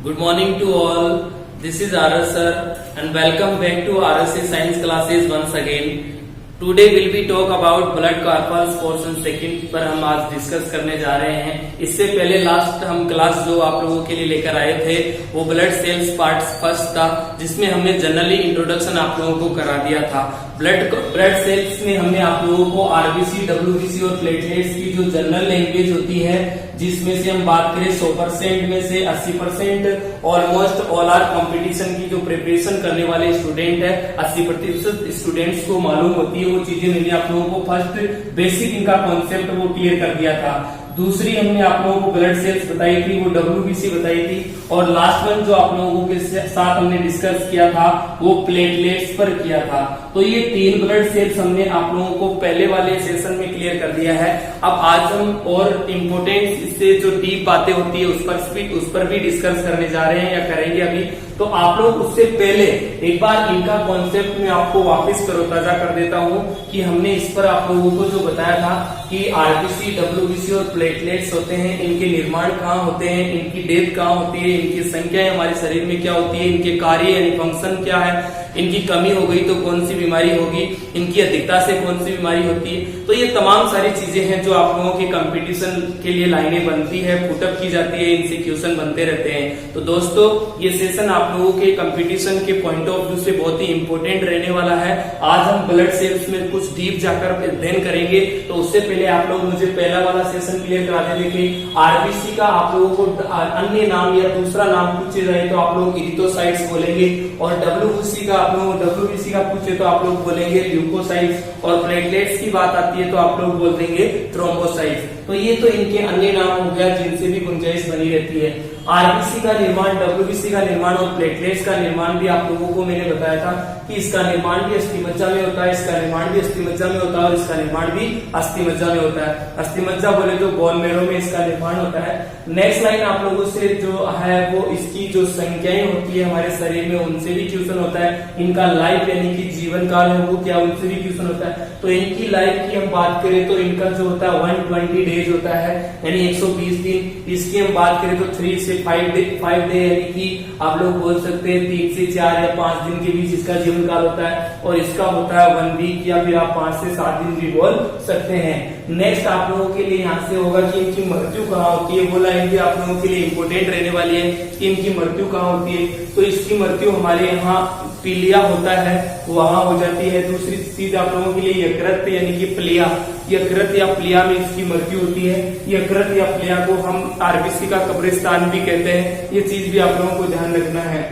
Good morning to all. This is RS sir and welcome back to RSC Science classes once again. Today will be talk about blood corpus portion second पर हम आज discuss करने जा रहे हैं। इससे पहले लास्ट हम क्लास जो आप लोगों के लिए लेकर आए थे वो ब्लड सेल्स पार्ट फर्स्ट था, जिसमें हमने जनरली इंट्रोडक्शन आप लोगों को करा दिया था। ब्लड सेल्स में हमने आप लोगों को आरबीसी, डब्ल्यूबीसी और प्लेटलेट्स की जो जनरल लैंग्वेज होती है, जिसमें से हम बात करें 100% में से 80% ऑलमोस्ट ऑल आर कंपटीशन की जो प्रिपरेशन करने वाले स्टूडेंट है 80% स्टूडेंट्स को मालूम होती है वो चीजें। मैंने आप लोगों को फर्स्ट बेसिक इनका कॉन्सेप्ट वो क्लियर कर दिया था। दूसरी हमने आप लोगों को ब्लड सेल्स बताई थी, वो डब्ल्यूबीसी बताई थी, और लास्ट वन जो आप लोगों के साथ हमने डिस्कस किया था वो प्लेटलेट्स पर किया था। तो ये 3 ब्लड सेल्स हमने आप लोगों को पहले वाले सेशन में क्लियर कर दिया है। अब आज हम और इम्पोर्टेंट इससे जो डीप बातें होती है उस पर भी डिस्कस करने जा रहे हैं या करेंगे अभी। तो आप लोग उससे पहले एक बार इनका कॉन्सेप्ट में आपको वापस तरोताजा कर देता हूं कि हमने इस पर आप लोगों को जो बताया था कि आरबीसी, डब्ल्यूबीसी और प्लेटलेट्स होते हैं, इनके निर्माण कहाँ होते हैं, इनकी डेथ कहाँ होती है, इनकी संख्या हमारे शरीर में क्या होती है, इनके कार्य यानी फंक्शन क्या है, इनकी कमी हो गई तो कौन सी बीमारी होगी, इनकी अधिकता से कौन सी बीमारी होती है। तो ये तमाम सारी चीजें हैं जो आप लोगों के कंपटीशन के लिए लाइनें बनती है, पुटअप की जाती है, इनसे क्वेश्चन बनते रहते हैं। तो दोस्तों ये सेशन आप लोगों के कंपटीशन के पॉइंट ऑफ व्यू से बहुत ही इंपॉर्टेंट रहने वाला है। आज हम ब्लड सेल्स में कुछ डीप जाकर अध्ययन करेंगे। तो उससे पहले आप लोग मुझे पहला वाला सेशन क्लियर करा दे। देखिए आरबीसी का आप लोगों को अन्य नाम या दूसरा नाम पूछे जाए तो आप लोग इरिथ्रोसाइट्स बोलेंगे, और डब्ल्यूबीसी का डब्ल्यूबीसी का पूछे तो आप लोग बोलेंगे ल्यूकोसाइट्स, और प्लेटलेट्स की बात आती है तो आप लोग बोल देंगे थ्रोम्बोसाइट्स। तो ये तो इनके अन्य नाम हो गया जिनसे भी गुंजाइश बनी रहती है। आरबीसी का निर्माण, डब्ल्यूबीसी का निर्माण और प्लेटलेट्स का निर्माण भी आप लोगों को मैंने बताया था कि इसका निर्माण भी अस्थिमज्जा में होता है, इसका निर्माण भी अस्थिमज्जा में होता है, और इसका निर्माण भी अस्थिमज्जा में होता है। अस्थिमज्जा बोले तो बोन मैरो में इसका निर्माण होता है। नेक्स्ट लाइन आप लोगों से जो है वो इसकी जो संख्याएं होती है हमारे शरीर में उनसे भी क्वेश्चन होता है। इनका लाइफ यानी कि जीवन काल है वो क्या, उनसे भी क्वेश्चन होता है। तो इनकी लाइफ की हम बात करें तो इनका जो होता है 120 डेज होता है, यानी 120 दिन। इसकी हम बात करें तो 3 से 5 डे यानी कि आप लोग बोल सकते हैं 3 से 4 या 5 दिन के बीच इसका जीवन काल होता है, और इसका होता है 1 वीक या फिर आप 5 से 7 दिन भी बोल सकते हैं। नेक्स्ट आप लोगों के लिए यहाँ से होगा कि इनकी मृत्यु कहाँ होती है, वो लाइन भी आप लोगों के लिए इंपोर्टेंट रहने वाली है कि इनकी मृत्यु कहाँ होती है। तो इसकी मृत्यु हमारे यहाँ पीलिया होता है वहां हो जाती है। दूसरी चीज आप लोगों के लिए यकृत यानी कि प्लिया, यकृत या प्लिया में इसकी मृत्यु होती है। यकृत या प्लिया को हम आरबीसी का कब्रिस्तान भी कहते हैं। ये चीज भी आप लोगों को ध्यान रखना है।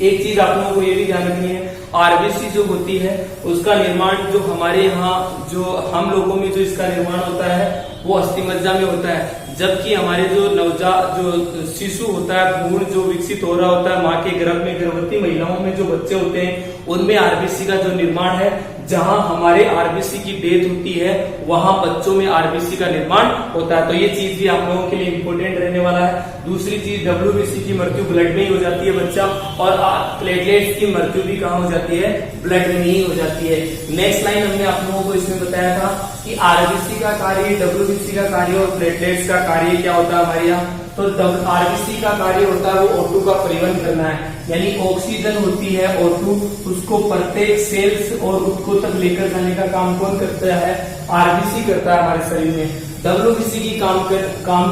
एक चीज आप लोगों को ये भी ध्यान रखनी है, आरबीसी जो होती है उसका निर्माण जो हमारे यहाँ जो हम लोगों में जो इसका निर्माण होता है वो अस्थिमज्जा में होता है, जबकि हमारे जो नवजात जो शिशु होता है, भ्रूण जो विकसित हो रहा होता है माँ के गर्भ में, गर्भवती महिलाओं में जो बच्चे होते हैं उनमें आरबीसी का जो निर्माण है, जहां हमारे आरबीसी की डेथ होती है वहां बच्चों में आरबीसी का निर्माण होता है। तो ये चीज भी आप लोगों के लिए इंपॉर्टेंट रहने वाला है। दूसरी चीज डब्ल्यूबीसी की मृत्यु ब्लड में ही हो जाती है बच्चा, और प्लेटलेट्स की मृत्यु भी कहाँ हो जाती है, ब्लड में ही हो जाती है। नेक्स्ट लाइन हमने आप लोगों को इसमें बताया था कि आरबीसी का कार्य, डब्ल्यूबीसी का कार्य और प्लेटलेट्स का कार्य क्या होता है हमारे यहाँ। तो आरबीसी का कार्य होता है वो O2 का परिवहन करना है, यानी ऑक्सीजन होती है O2, उसको प्रत्येक सेल्स और उत्को तक लेकर जाने का काम कौन करता है, आरबीसी करता है हमारे शरीर में। डब्ल्यूबीसी की काम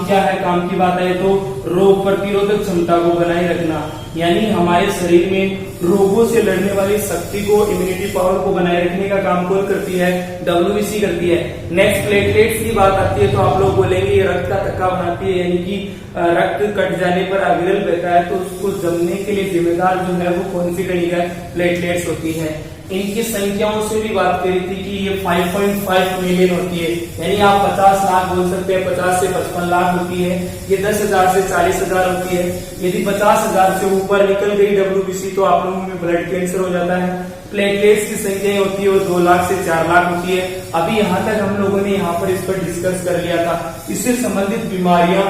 क्या है, काम की बात है तो रोग प्रतिरोधक क्षमता को बनाए रखना, यानी हमारे शरीर में रोगों से लड़ने वाली शक्ति को, इम्यूनिटी पावर को बनाए रखने का काम कौन करती है, डब्ल्यूबीसी करती है। नेक्स्ट प्लेटलेट्स की बात आती है तो आप लोग बोलेंगे ये रक्त का थक्का बनाती है, यानी कि रक्त कट जाने पर अविरल बहता है, तो उसको जमने के लिए जिम्मेदार जो है वो कौन सी कणिका है, प्लेटलेट्स होती है। इनकी संख्याओं से भी बात करी थी कि ये 5.5 मिलियन होती है, यानी आप 50 लाख बोल सकते हैं, 50 से 55 लाख होती है। ये 10,000 से 40,000 होती है। यदि 50,000 से ऊपर निकल गई डब्ल्यूबीसी तो आप लोगों में ब्लड कैंसर हो जाता है। प्लेटलेट्स की संख्या होती है वो 2 लाख से 4 लाख होती है। अभी यहाँ तक हम लोगों ने यहाँ पर इस पर डिस्कस कर लिया था। इससे संबंधित बीमारियां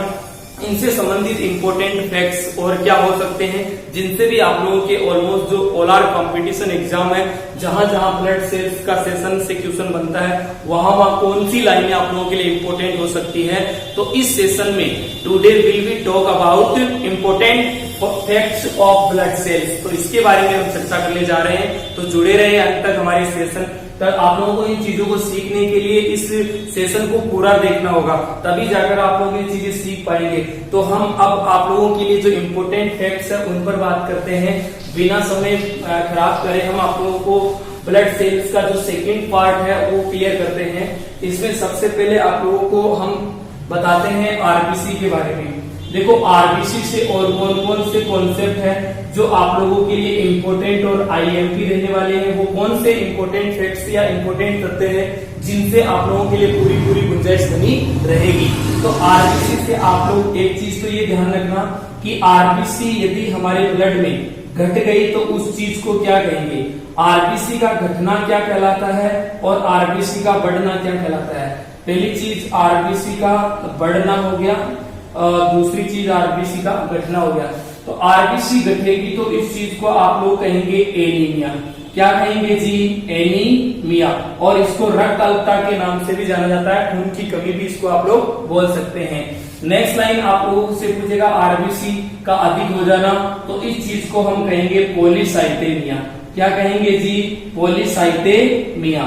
इनसे संबंधित इंपॉर्टेंट फैक्ट्स और क्या हो सकते हैं, जिनसे भी आप लोगों के ऑलमोस्ट जो ऑल आर कंपटीशन एग्जाम है, जहां जहां ब्लड सेल्स का सेशन से क्वेश्चन बनता है, वहां वहां कौन सी लाइनें आप लोगों के लिए इंपॉर्टेंट हो सकती है। तो इस सेशन में today will be talk about important facts of blood cells. तो इसके बारे में हम चर्चा करने जा रहे हैं, तो जुड़े रहे अंत तक हमारे सेशन तक। आप लोगों को इन चीजों को सीखने के लिए इस सेशन को पूरा देखना होगा, तभी जाकर आप लोग ये चीजें सीख पाएंगे। तो हम अब आप लोगों के लिए जो इम्पोर्टेंट फैक्ट्स है उन पर बात करते हैं। बिना समय खराब करे हम आप लोगों को ब्लड सेल्स का जो सेकेंड पार्ट है वो क्लियर करते हैं। इसमें सबसे पहले आप लोगों को हम बताते हैं आरबीसी के बारे में। देखो आरबीसी से और कौन कौन से कॉन्सेप्ट है जो आप लोगों के लिए इम्पोर्टेंट और आईएमपी रहने वाले हैं, वो कौन से इम्पोर्टेंट फैक्ट्स या इम्पोर्टेंट तथ्य हैं जिनसे आप लोगों के लिए पूरी गुंजाइश बनी रहेगी। तो आरबीसी से आप लोग एक चीज तो ये ध्यान रखना कि आरबीसी यदि हमारे ब्लड में घट गई तो उस चीज को क्या कहेंगे, आरबीसी का घटना क्या कहलाता है और आरबीसी का बढ़ना क्या कहलाता है। पहली चीज आरबीसी का बढ़ना हो गया, दूसरी चीज आरबीसी का घटना हो गया। तो आरबीसी घटेगी तो इस चीज को आप लोग कहेंगे एनीमिया। क्या कहेंगे जी, एनीमिया। और इसको रक्त अल्पता के नाम से भी जाना जाता है, खून की कमी भी इसको आप लोग बोल सकते हैं। नेक्स्ट लाइन आप लोगों से पूछेगा आरबीसी का अधिक हो जाना, तो इस चीज को हम कहेंगे पॉलीसाइथेमिया। क्या कहेंगे जी, पॉलीसाइथेमिया,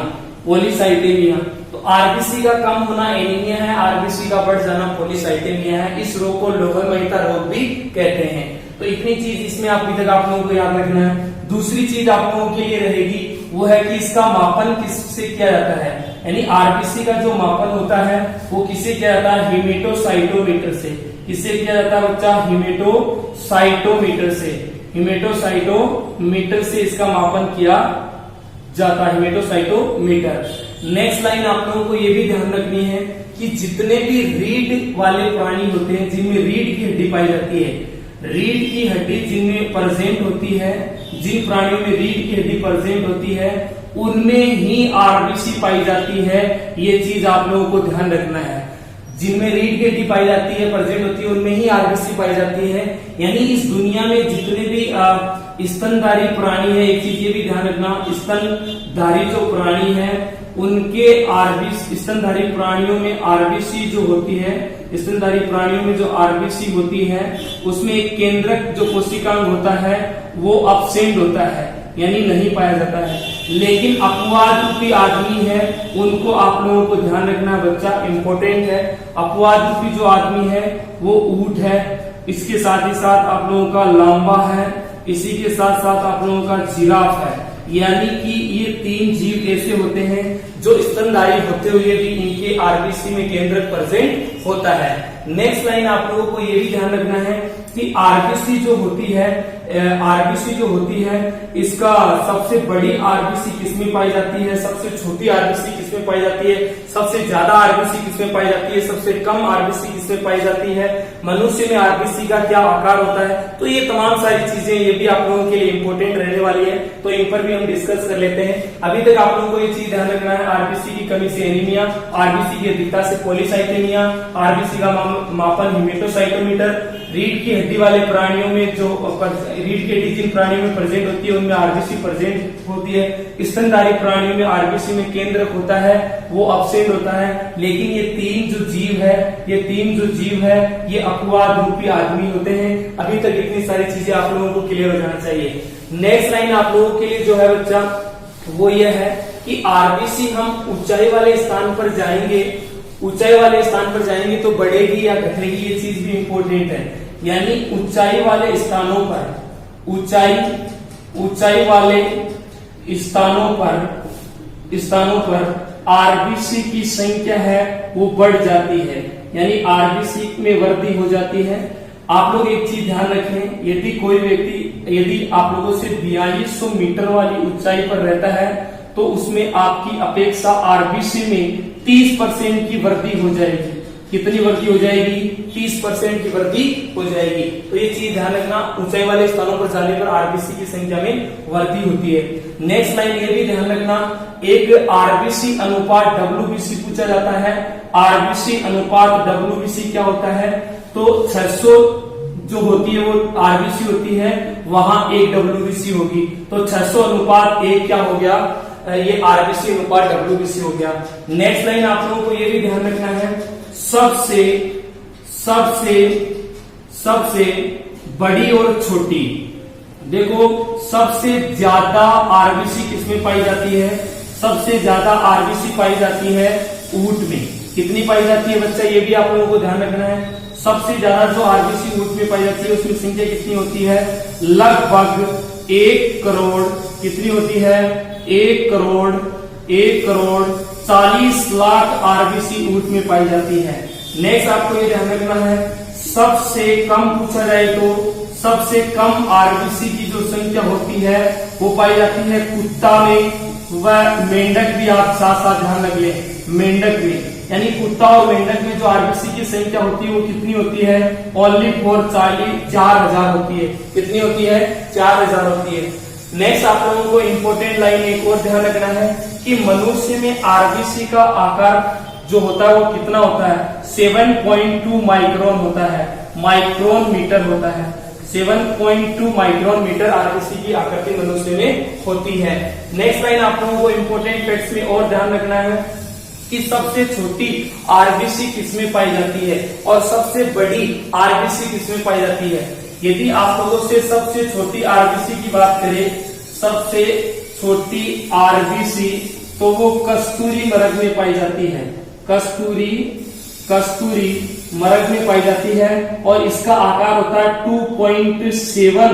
पॉलीसाइथेमिया। तो आरबीसी का कम होना एनीमिया है, आरबीसी का बढ़ जाना पॉलीसाइथेमिया है। इस रोग को लोहर-महिता रोग भी कहते हैं। तो इतनी चीज इसमें अभी तक आप लोगों को याद रखना है। दूसरी चीज आप लोगों के लिए रहेगी वो है कि इसका मापन किससे किया जाता है, यानी आरबीसी का जो मापन होता है वो किससे किया जाता है, हीमेटोसाइटोमीटर से। किससे किया जाता है बच्चा, हीमेटोसाइटोमीटर से। हीमेटोसाइटोमीटर से इसका मापन किया जाता है, हीमेटोसाइटोमीटर। नेक्स्ट लाइन आप लोगों को ये भी ध्यान रखनी है कि जितने भी रीढ़ वाले प्राणी होते हैं जिनमें रीढ़ की हड्डी पाई जाती है, रीढ़ की हड्डी जिनमें प्रेजेंट होती है, जिन प्राणियों में रीढ़ की हड्डी प्रेजेंट होती है उनमें ही आरबीसी पाई जाती है। ये चीज आप लोगों को ध्यान रखना है। जिनमें रीढ़ की हड्डी पाई जाती है, प्रेजेंट होती है, उनमें ही आरबीसी पाई जाती है। यानी इस दुनिया में जितने भी स्तनधारी प्राणी है, एक चीज ये भी ध्यान रखना, स्तनधारी जो प्राणी है उनके आरबीसी, स्तनधारी प्राणियों में आरबीसी जो होती है, स्तनधारी प्राणियों में जो आरबीसी होती है उसमें एक केंद्रक जो कोशिकांग होता है वो अब्सेंट होता है, यानी नहीं पाया जाता है। लेकिन अपवाद रूपी आदमी है उनको आप लोगों को ध्यान रखना बच्चा, इंपॉर्टेंट है। अपवाद रूपी जो आदमी है वो ऊंट है, इसके साथ ही साथ आप लोगों का लांबा है, इसी के साथ साथ आप लोगों का जिराफ है। यानी कि ये तीन जीव ऐसे होते हैं जो स्तनधारी होते हुए भी इनके आरबीसी में केंद्रक प्रेजेंट होता है। नेक्स्ट लाइन आप लोगों को ये भी ध्यान रखना है कि आरबीसी जो होती है, आरबीसी जो होती है इसका सबसे बड़ी आरबीसी किसमें पाई जाती है, सबसे छोटी आरबीसी किसमें पाई जाती है, सबसे ज्यादा आरबीसी किसमें पाई जाती है, सबसे कम आरबीसी किसमें पाई जाती है, मनुष्य में आरबीसी का क्या आकार होता है। तो ये तमाम सारी चीजें ये भी आप लोगों के लिए इंपॉर्टेंट रहने वाली है, तो इन पर भी हम डिस्कस कर लेते हैं। अभी तक आप लोगों को ये चीज ध्यान रखना है, आरबीसी की कमी से एनीमिया, आरबीसी की अधिकता से पॉलीसाइथेमिया, आरबीसी का मापन हीमेटोसाइटोमीटर, रीढ़ की हड्डी वाले प्राणियों में जो रीढ़ की हड्डी जिन प्राणियों में प्रेजेंट होती है उनमें आरबीसी प्रेजेंट होती है, स्तनधारी प्राणियों में आरबीसी में केंद्रक होता है वो अब्सेंट होता है। लेकिन ये तीन जो जीव है ये अपवाद रूपी आदमी होते हैं। अभी तक इतनी सारी चीजें आप लोगों को क्लियर हो जाना चाहिए। नेक्स्ट लाइन आप लोगों के लिए जो है बच्चा वो ये है कि आरबीसी हम ऊंचाई वाले स्थान पर जाएंगे, ऊंचाई वाले स्थान पर जाएंगे तो बढ़ेगी या घटेगी, ये चीज भी इंपॉर्टेंट है। यानी ऊंचाई वाले स्थानों पर, ऊंचाई वाले स्थानों पर आरबीसी की संख्या है वो बढ़ जाती है, यानी आरबीसी में वृद्धि हो जाती है। आप लोग एक चीज ध्यान रखें, यदि कोई व्यक्ति यदि आप लोगों से 4200 मीटर वाली ऊंचाई पर रहता है तो उसमें आपकी अपेक्षा आरबीसी में 30% की वृद्धि हो जाएगी। कितनी वृद्धि हो जाएगी, 30% की वृद्धि हो जाएगी। तो ये चीज ध्यान रखना, ऊंचाई वाले स्थानों पर जाने पर आरबीसी की संख्या में वृद्धि होती है। नेक्स्ट लाइन ये भी ध्यान रखना, एक आरबीसी अनुपात डब्ल्यूबीसी पूछा जाता है। आरबीसी अनुपात डब्ल्यूबीसी क्या होता है, तो 600 जो होती है वो आरबीसी होती है, वहां 1 डब्ल्यूबीसी होगी। तो 600 अनुपात 1 क्या हो गया, ये आरबीसी अनुपात डब्ल्यूबीसी हो गया। नेक्स्ट लाइन आप लोगों को ये भी ध्यान रखना है, सबसे सबसे सबसे बड़ी और छोटी। देखो सबसे ज्यादा आरबीसी किसमें पाई जाती है, सबसे ज्यादा आरबीसी पाई जाती है ऊंट में। कितनी पाई जाती है बच्चा, ये भी आप लोगों को ध्यान रखना है। सबसे ज्यादा जो आरबीसी ऊंट में पाई जाती है उसमें संख्या कितनी होती है, लगभग 1 करोड़, कितनी होती है, 1 करोड़ 40 लाख आरबीसी ऊंट में पाई जाती है। नेक्स्ट आपको ये ध्यान रखना है, सबसे कम पूछा जाए तो सबसे कम आरबीसी की जो संख्या होती है वो पाई जाती है कुत्ता में व मेंढक भी। आप साथ साथ ध्यान रख ले, मेंढक में, यानी कुत्ता और मेंढक में जो आरबीसी की संख्या होती है वो कितनी होती है, ओनली फॉर 4000 होती है। कितनी होती है, 4000 होती है। नेक्स्ट आप लोगों को इंपॉर्टेंट लाइन एक और ध्यान रखना है कि मनुष्य में आरबीसी का आकार जो होता है वो कितना होता है, 7.2 माइक्रोन होता है, माइक्रोन मीटर होता है। 7.2 माइक्रोन मीटर आरबीसी की आकृति मनुष्य में होती है। नेक्स्ट लाइन आप लोगों को इंपॉर्टेंट फैक्ट्स में और ध्यान रखना है कि सबसे छोटी आरबीसी किसमें पाई जाती है और सबसे बड़ी आरबीसी किसमें पाई जाती है। यदि आप लोगों से सबसे छोटी आरबीसी की बात करें, सबसे छोटी आरबीसी तो वो कस्तूरी मृग में पाई जाती है, कस्तूरी मृग में पाई जाती है और इसका आकार होता है 2.7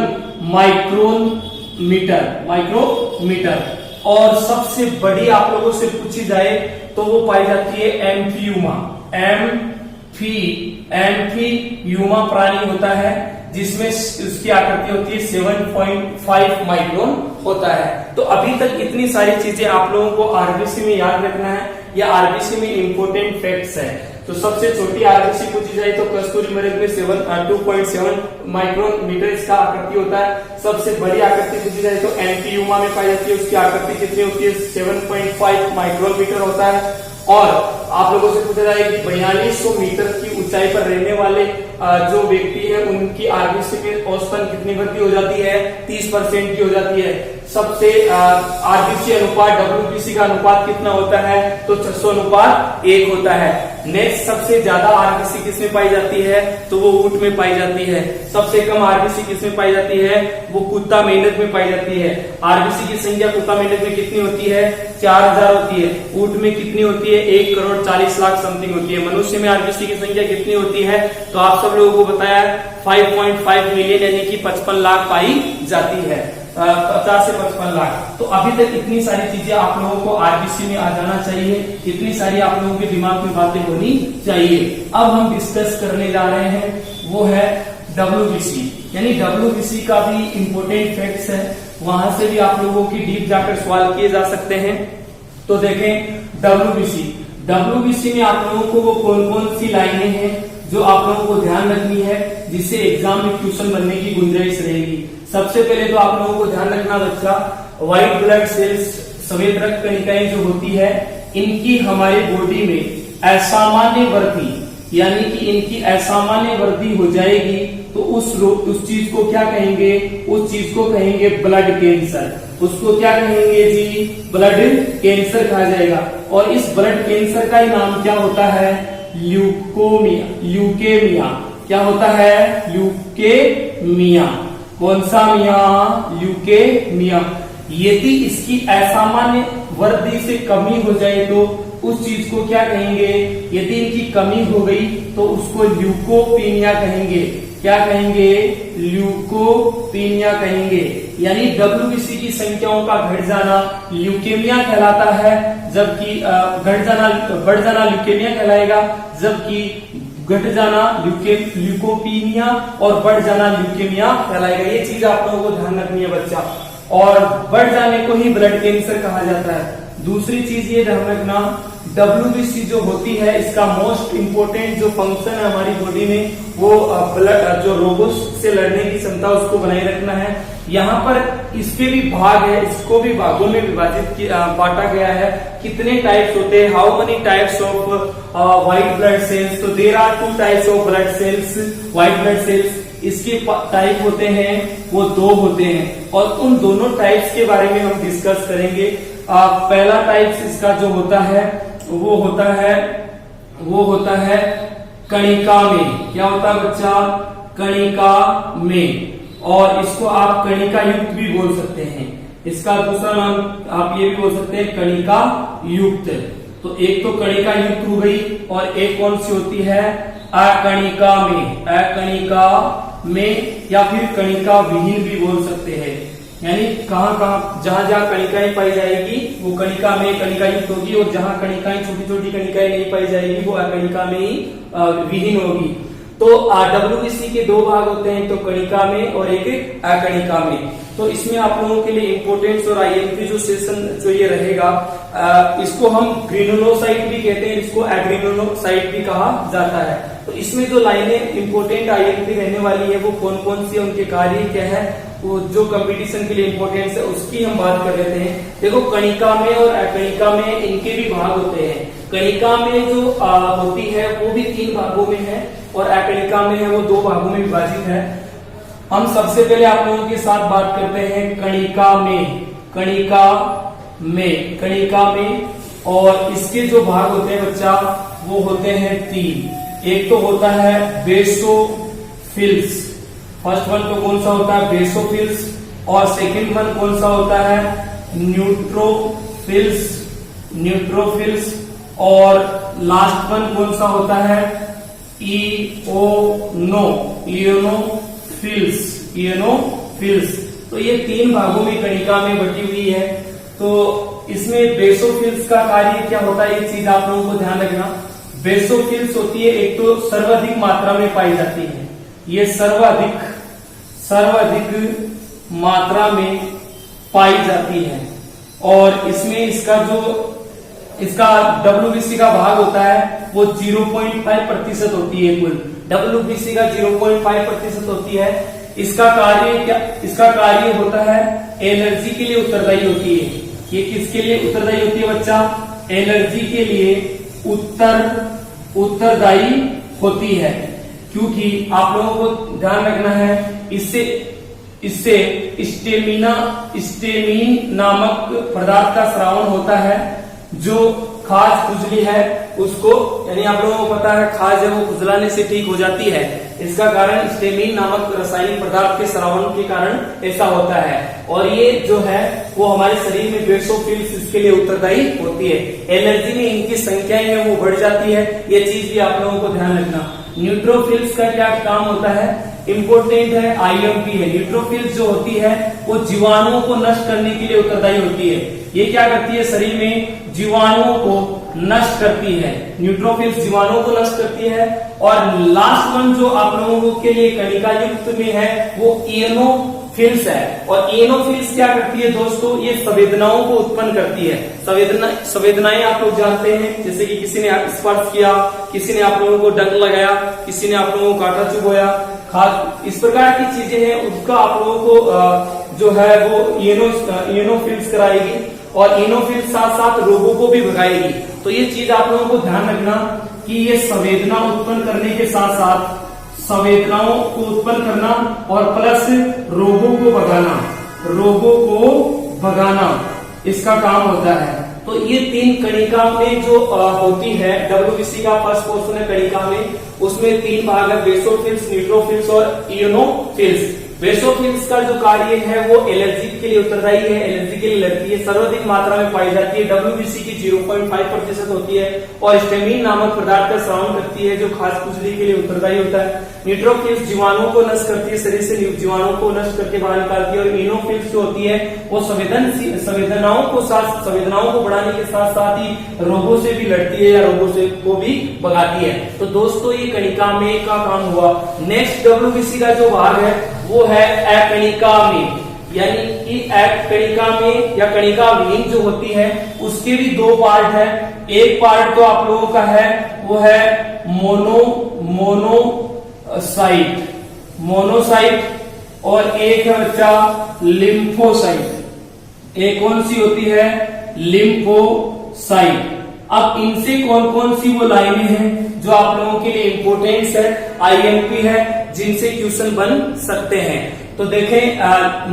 माइक्रोमीटर। और सबसे बड़ी आप लोगों से पूछी जाए तो वो पाई जाती है एम्फीयूमा प्राणी होता है, जिसमें उसकी आकृति होती है 7.5 माइक्रोन होता है। तो अभी तक इतनी सारी चीजें आप लोगों को आरबीसी में याद रखना है, या आरबीसी में इंपॉर्टेंट फैक्ट्स है। तो सबसे छोटी आरबीसी पूछी जाए तो कस्तूरी मृग में 2.7 माइक्रोन मीटर इसका आकृति होता है। सबसे बड़ी आकृति पूछी जाए तो एम्फीयूमा में पाई जाती है, उसकी आकृति कितनी होती है, 7.5 माइक्रोन मीटर होता है। और आप लोगों से पूछा जाए कि 4200 मीटर की ऊंचाई पर रहने वाले जो व्यक्ति है उनकी आरबीसी में औसतन कितनी वृद्धि हो जाती है, 30% की हो जाती है। सबसे आरबीसी अनुपात डब्ल्यूबीसी का अनुपात कितना होता है, तो 600 अनुपात 1 होता है। नेक्स्ट सबसे ज्यादा आरबीसी किसमें पाई जाती है, तो वो ऊंट में पाई जाती है। सबसे कम आरबीसी किसमें पाई जाती है, वो कुत्ता मेंढक में पाई जाती है। आरबीसी की संख्या कुत्ता मेंढक में कितनी होती है, 4000 होती है। ऊंट में कितनी होती है, 1 करोड़ 40 लाख समथिंग होती है। मनुष्य में आरबीसी की संख्या कितनी होती है, तो आप सब लोगों को बताया 5.5 मिलियन यानी कि 55 लाख पाई जाती है, 50 से 55 लाख। तो अभी तक इतनी सारी चीजें आप लोगों को आरबीसी में आ जाना चाहिए, इतनी सारी आप लोगों के दिमाग में बातें होनी चाहिए। अब हम डिस्कस करने जा रहे हैं वो है डब्ल्यूबीसी, यानी डब्ल्यूबीसी का भी इंपॉर्टेंट फैक्ट्स है, वहां से भी आप लोगों की डीप जाकर सवाल किए जा सकते हैं। तो देखें डब्ल्यूबीसी में आप लोगों को वो कौन कौन सी लाइनें हैं जो आप लोगों को ध्यान रखनी है, जिससे एग्जाम में क्वेश्चन बनने की गुंजाइश रहेगी। सबसे पहले तो आप लोगों को ध्यान रखना बच्चा, व्हाइट ब्लड सेल्स, सफेद रक्त कणिकाएं जो होती है, इनकी हमारे बॉडी में असामान्य वृद्धि, यानी कि इनकी असामान्य वृद्धि हो जाएगी तो उस चीज को क्या कहेंगे, उस चीज को कहेंगे ब्लड कैंसर। उसको क्या कहेंगे जी, ब्लड कैंसर कहा जाएगा। और इस ब्लड कैंसर का ही नाम क्या होता है, ल्यूकेमिया। क्या होता है, ल्यूकेमिया। कौन सा मिया, ल्यूकेमिया। यदि इसकी असामान्य वृद्धि से कमी हो जाए तो उस चीज को क्या कहेंगे, यदि इनकी कमी हो गई तो उसको ल्यूकोपीनिया कहेंगे। क्या कहेंगे, ल्यूकोपीनिया कहेंगे। यानी डब्ल्यूबीसी की संख्याओं का घट जाना ल्यूकेमिया कहलाता है, जबकि बढ़ जाना ल्यूकेमिया कहलाएगा, जबकि घट जाना ल्यूकोपीनिया और बढ़ जाना ल्यूकेमिया कहलाएगा। ये चीज आप लोगों को ध्यान रखनी है बच्चा। और बढ़ जाने को ही ब्लड कैंसर कहा जाता है। दूसरी चीज ये ध्यान रखना, डब्ल्यूबीसी जो होती है इसका मोस्ट इंपोर्टेंट जो फंक्शन है हमारी बॉडी में, वो ब्लड जो रोगों से लड़ने की क्षमता उसको बनाए रखना है। यहाँ पर इसके भी भाग है, इसको भी भागों में विभाजित बांटा गया है। कितने टाइप्स होते हैं, how many types of white blood cells. तो there are 2 types of blood cells, white blood cells. इसके टाइप होते हैं वो 2 होते हैं और उन दोनों टाइप्स के बारे में हम डिस्कस करेंगे। पहला टाइप इसका जो होता है वो होता है कणिका में। क्या होता है बच्चा? कणिका में। और इसको आप कणिका युक्त भी बोल सकते हैं। इसका दूसरा नाम आप ये भी बोल सकते हैं कणिका युक्त। तो एक तो कणिका युक्त हो गई और एक कौन सी होती है? अकणिका में। अकणिका में या फिर कणिका विहीन भी बोल सकते हैं। यानी कहां जहां जहां कणिकाएं पाई जाएगी वो कणिका में कणिका युक्त होगी और जहां कणिकाएं छोटी छोटी कणिकाएं नहीं पाई जाएगी वो अकणिका में ही विहीन होगी। तो WBC के 2 भाग होते हैं, तो कणिका में और एक अकणिका में। तो इसमें आप लोगों के लिए इंपोर्टेंस और IMP जो सेशन जो ये रहेगा, इसको हम ग्रेनुलोसाइट भी कहते हैं, इसको एग्रेनुलोसाइट भी कहा जाता है। तो इसमें जो लाइनें इंपोर्टेंट IMP रहने वाली है वो कौन कौन सी, उनके कार्य क्या है, वो जो कंपटीशन के लिए इंपॉर्टेंस है उसकी हम बात कर लेते हैं। देखो कणिका में और अकणिका में इनके भी भाग होते हैं। कणिका में जो होती है वो भी 3 भागों में है और अकणिका में है वो 2 भागों में विभाजित है। हम सबसे पहले आप लोगों के साथ बात करते हैं कणिका में। कणिका में और इसके जो भाग होते हैं बच्चा वो होते हैं 3। एक तो होता है बेसोफिल्स। फर्स्ट वन तो कौन सा होता है? बेसोफिल्स। और सेकंड वन कौन सा होता है? न्यूट्रोफिल्स। और लास्ट वन कौन सा होता है? इओनोफिल्स। तो ये 3 भागों में कणिका में बटी हुई है। तो इसमें बेसोफिल्स का कार्य क्या होता है, एक चीज आप लोगों को ध्यान रखना। बेसोफिल्स होती है एक तो सर्वाधिक मात्रा में पाई जाती है, ये सर्वाधिक मात्रा में पाई जाती है। और इसमें इसका WBC का भाग होता है वो 0.5% होती है। कुल WBC का 0.5% होती है। इसका कार्य होता है एनर्जी के लिए उत्तरदायी होती है। ये किसके लिए उत्तरदायी होती है बच्चा? एनर्जी के लिए उत्तरदायी होती है। क्योंकि आप लोगों को ध्यान रखना है इससे स्टेमिन नामक पदार्थ का स्रावन होता है। जो खाज खुजली है उसको, यानी आप लोगों को पता है खाज है वो खुजलाने से ठीक हो जाती है। इसका कारण स्टेमिन नामक रासायनिक पदार्थ के स्रावन के कारण ऐसा होता है। और ये जो है वो हमारे शरीर में बेसोफिल्स इसके लिए उत्तरदायी होती है। एनर्जी में इनकी संख्याएं है वो बढ़ जाती है। ये चीज भी आप लोगों को ध्यान रखना। न्यूट्रोफिल्स का क्या काम होता है? इंपोर्टेंट है, IMP है। न्यूट्रोफिल्स जो होती है वो जीवाणुओं को नष्ट करने के लिए उत्तरदायी होती है। ये क्या करती है? शरीर में जीवाणुओं को नष्ट करती है। न्यूट्रोफिल्स जीवाणुओं को नष्ट करती है। और लास्ट वन जो आप लोगों के लिए कणिका युक्त में है वो इओनोफिल्स है। और इओनोफिल्स क्या करती है दोस्तों? ये संवेदनाओं को उत्पन्न करती है। संवेदनाएं आप लोग जानते हैं, जैसे कि किसी ने स्पर्श किया, किसी ने आप लोगों को डंक लगाया, किसी ने आप लोगों को कांटा चुभोया, इस प्रकार की चीजें हैं उसका आप लोगों को जो है वो इओनोफिल्स कराएगी। और इओनोफिल्स साथ साथ रोगों को भी भगाएगी। तो ये चीज आप लोगों को ध्यान रखना कि ये संवेदना उत्पन्न करने के साथ साथ संवेदनाओं को उत्पन्न करना और प्लस रोगों को भगाना इसका काम होता है। तो ये 3 कणिका में जो होती है, WBC का फर्स्ट पोर्शन है कणिका में, उसमें 3 भाग है, बेसोफिल्स, न्यूट्रोफिल्स और इओनोफिल्स। बेसोफिल्स का जो कार्य है वो एलर्जी के लिए उत्तरदायी है, एलर्जी के लिए लड़ती है, सर्वाधिक मात्रा में पाई जाती है। WBC की 0.5% होती है और स्टेमिन नामक पदार्थ का स्रावन करती है जो खास खुजली के लिए उत्तरदायी होता है। न्यूट्रोफिल्स जीवाणुओं को नष्ट करती है, शरीर से जीवाणुओं को नष्ट करके बाहर निकालती है। और इओनोफिल्स जो होती है वो संवेदनाओं को बढ़ाने के साथ साथ ही रोगों से भी लड़ती है या रोगों से को भी भगाती है। तो दोस्तों ये कणिका में का काम हुआ। नेक्स्ट WBC का जो भाग है वो है अकणिका में, यानी कि अकणिका में या कणिका विहीन जो होती है उसके भी 2 पार्ट है। एक पार्ट तो आप लोगों का है वो है मोनोसाइट और एक है बच्चा लिम्फोसाइट। एक कौन सी होती है? लिम्फोसाइट। अब इनसे कौन कौन सी वो लाइनें हैं जो आप लोगों के लिए इंपोर्टेंट है, आईएमपी है, जिनसे क्वेश्चन बन सकते हैं। तो देखें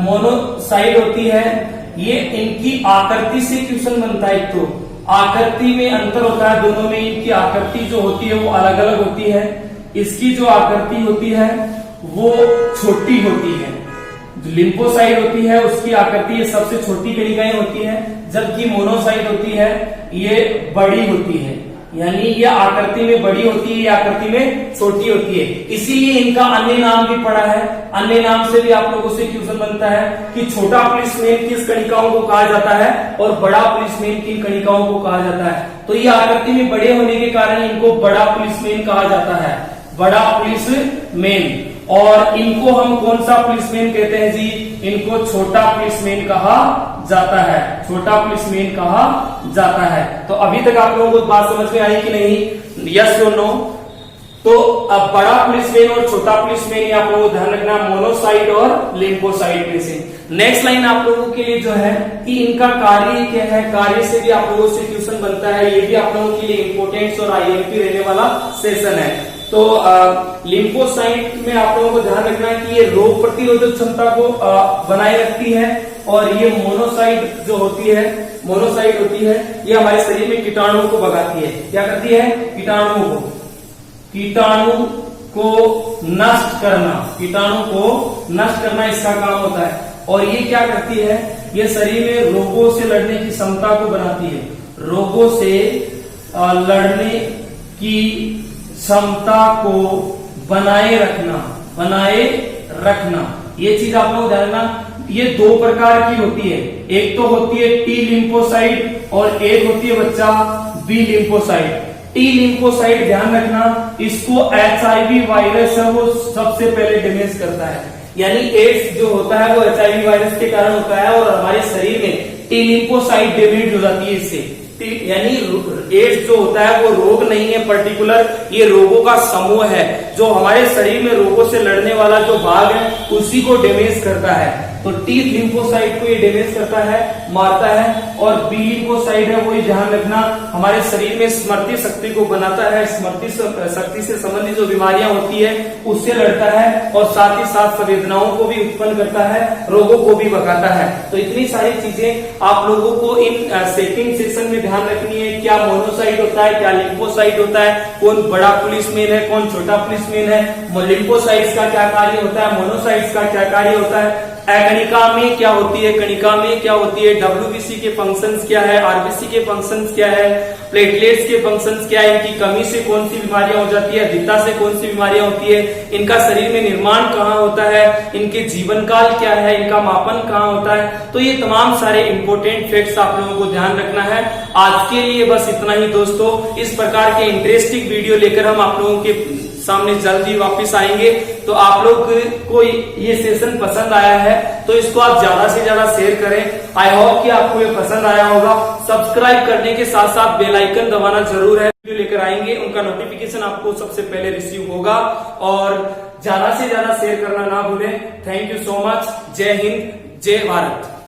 मोनोसाइड होती है, ये इनकी आकृति से क्वेश्चन बनता है। एक तो आकृति में अंतर होता है, दोनों में इनकी आकृति जो होती है वो अलग अलग होती है। इसकी जो आकृति होती है वो छोटी होती है, जो लिम्फोसाइड होती है उसकी आकृति ये सबसे छोटी कणिकाएं होती है, जबकि मोनोसाइड होती है ये बड़ी होती है, यानी ये आकृति में बड़ी होती है, ये आकृति में छोटी होती है। इसीलिए इनका अन्य नाम भी पड़ा है। अन्य नाम से भी आप लोगों से क्वेश्चन बनता है कि छोटा पुलिसमैन किस कणिकाओं को कहा जाता है और बड़ा पुलिसमैन किन कणिकाओं को कहा जाता है। तो ये आकृति में बड़े होने के कारण इनको बड़ा पुलिसमैन कहा जाता है, बड़ा पुलिसमैन। और इनको हम कौन सा पुलिसमैन कहते हैं जी? इनको छोटा पुलिसमैन कहा जाता है, छोटा पुलिसमैन कहा जाता है। तो अभी तक आप लोगों को बात समझ में आई कि नहीं? यस और नो? तो अब बड़ा पुलिसमैन और छोटा पुलिसमैन आप लोगों को ध्यान रखना, मोनोसाइड और लिम्फोसाइड में से। नेक्स्ट लाइन आप लोगों के लिए जो है कि इनका कार्य क्या है, कार्य से भी आप लोगों से क्वेश्चन बनता है। ये भी आप लोगों के लिए इंपोर्टेंट और आईएमपी रहने वाला सेशन है। तो लिम्फोसाइट में आप लोगों को ध्यान रखना है कि ये रोग प्रतिरोधक क्षमता को बनाए रखती है, और ये मोनोसाइट जो होती है, मोनोसाइट होती है, ये हमारे शरीर में कीटाणुओं को भगाती है। क्या करती है? कीटाणु को नष्ट करना, कीटाणु को नष्ट करना इसका काम होता है। और ये क्या करती है? ये शरीर में रोगों से लड़ने की क्षमता को बनाती है, रोगों से लड़ने की क्षमता को बनाए रखना, ये चीज आप लोग ध्यान रखना। ये दो प्रकार की होती है, एक तो होती है टी लिम्फोसाइट और एक होती है बच्चा बी लिम्फोसाइट। टी लिम्फोसाइट ध्यान रखना, इसको HIV वायरस है वो सबसे पहले डैमेज करता है, यानी एड्स जो होता है वो HIV वायरस के कारण होता है, और हमारे शरीर में टी लिम्फोसाइट डैमेज हो जाती है इससे। यानी एड्स जो होता है वो रोग नहीं है पर्टिकुलर, ये रोगों का समूह है जो हमारे शरीर में रोगों से लड़ने वाला जो भाग है उसी को डैमेज करता है। तो टी लिम्फोसाइट को ये डैमेज करता है, मारता है, और बी लिम्फोसाइट है वो ये ध्यान रखना हमारे शरीर में स्मृति शक्ति को बनाता है, स्मृति शक्ति से संबंधित जो बीमारियां होती है उससे लड़ता है, और साथ ही साथ संवेदनाओं को भी उत्पन्न करता है, रोगों को भी भगाता है। तो इतनी सारी चीजें आप लोगों को इन सेकंड सेक्शन में ध्यान रखनी है। क्या मोनोसाइट होता है, क्या लिम्फोसाइट होता है, कौन बड़ा पुलिसमैन है, कौन छोटा पुलिसमैन है, लिम्फोसाइट्स का क्या कार्य होता है, मोनोसाइट्स का क्या कार्य होता है, कणिका में क्या होती है, कणिका में क्या होती है, WBC के फंक्शंस क्या है, RBC के फंक्शंस क्या है, प्लेटलेट्स के फंक्शंस क्या है, इनकी कमी से कौन सी बीमारियां हो जाती है, अधिकता से कौन सी बीमारियां होती है, इनका शरीर में निर्माण कहाँ होता है, इनके जीवन काल क्या है, इनका मापन कहाँ होता है। तो ये तमाम सारे इंपोर्टेंट फैक्ट्स आप लोगों को ध्यान रखना है। आज के लिए बस इतना ही दोस्तों। इस प्रकार के इंटरेस्टिंग वीडियो लेकर हम आप लोगों के सामने जल्दी वापस आएंगे। तो आप लोग को ये सेशन पसंद आया है तो इसको आप ज्यादा से ज्यादा शेयर करें। आई होप कि आपको ये पसंद आया होगा। सब्सक्राइब करने के साथ साथ बेल आइकन दबाना जरूर है। वीडियो लेकर आएंगे उनका नोटिफिकेशन आपको सबसे पहले रिसीव होगा, और ज्यादा से ज्यादा शेयर करना ना भूलें। Thank you so much. जय हिंद, जय भारत।